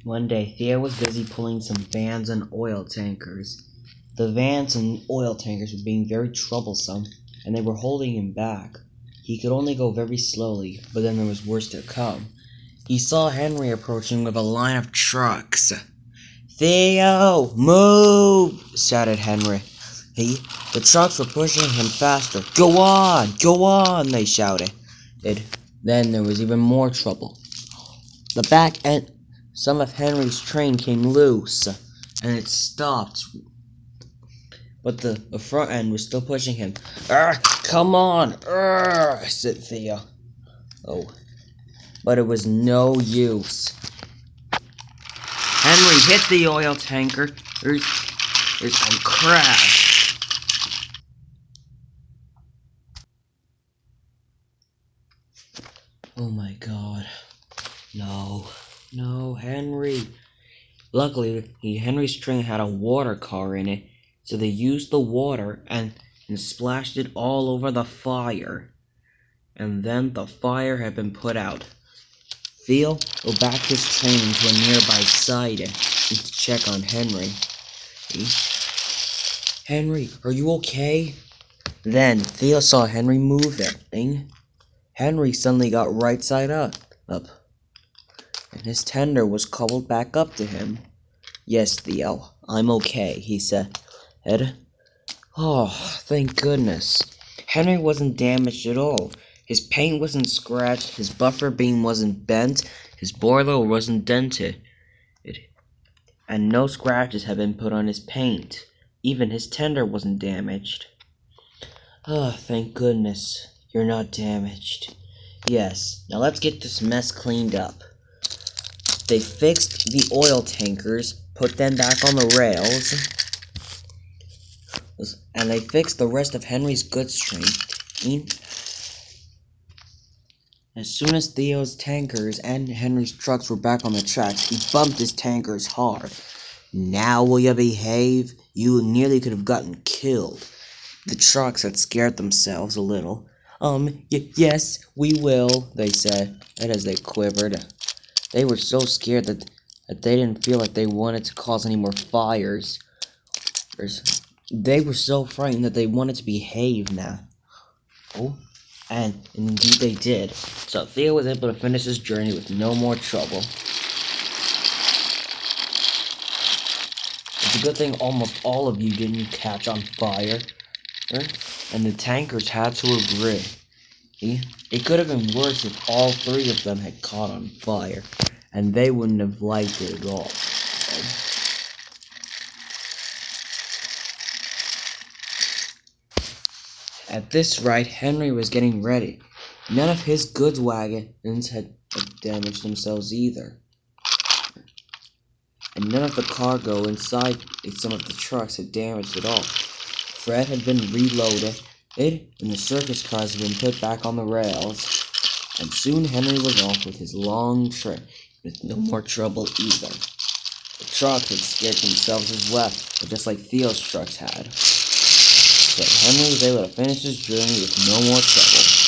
One day, Theo was busy pulling some vans and oil tankers. The vans and oil tankers were being very troublesome, and they were holding him back. He could only go very slowly, but then there was worse to come. He saw Henry approaching with a line of trucks. "Theo, move!" shouted Henry. The trucks were pushing him faster. Go on, they shouted. Then there was even more trouble. The back end, some of Henry's train came loose, and it stopped. But the front end was still pushing him. "Come on!" said Theo. Oh, but it was no use. Henry hit the oil tanker and crashed. Oh my God. No, Henry. Luckily, Henry's train had a water car in it, so they used the water and splashed it all over the fire. And then the fire had been put out. Theo backed his train into a nearby side to check on Henry. "Henry, are you okay?" Then Theo saw Henry moving. Henry suddenly got right side up, and his tender was cobbled back up to him. "Yes, Theo, I'm okay," he said. "Oh, thank goodness." Henry wasn't damaged at all. His paint wasn't scratched, his buffer beam wasn't bent, his boiler wasn't dented, and no scratches had been put on his paint. Even his tender wasn't damaged. "Oh, thank goodness, you're not damaged." "Yes, now let's get this mess cleaned up." They fixed the oil tankers, put them back on the rails, and they fixed the rest of Henry's goods train. As soon as Theo's tankers and Henry's trucks were back on the tracks, he bumped his tankers hard. "Now will you behave? You nearly could have gotten killed." The trucks had scared themselves a little. Yes, we will," they said, and as they quivered. They were so scared that they didn't feel like they wanted to cause any more fires. They were so frightened that they wanted to behave now. Oh, and indeed they did. So Theo was able to finish his journey with no more trouble. It's a good thing almost all of you didn't catch on fire. And the tankers had to agree. It could have been worse if all three of them had caught on fire, and they wouldn't have liked it at all. At this rate, Henry was getting ready. None of his goods wagons had damaged themselves either. And none of the cargo inside some of the trucks had damaged at all. Fred had been reloaded, and the circus cars had been put back on the rails, and soon Henry was off with his long trip, with no more trouble either. The trucks had scared themselves as well, just like Theo's trucks had. So Henry was able to finish his journey with no more trouble.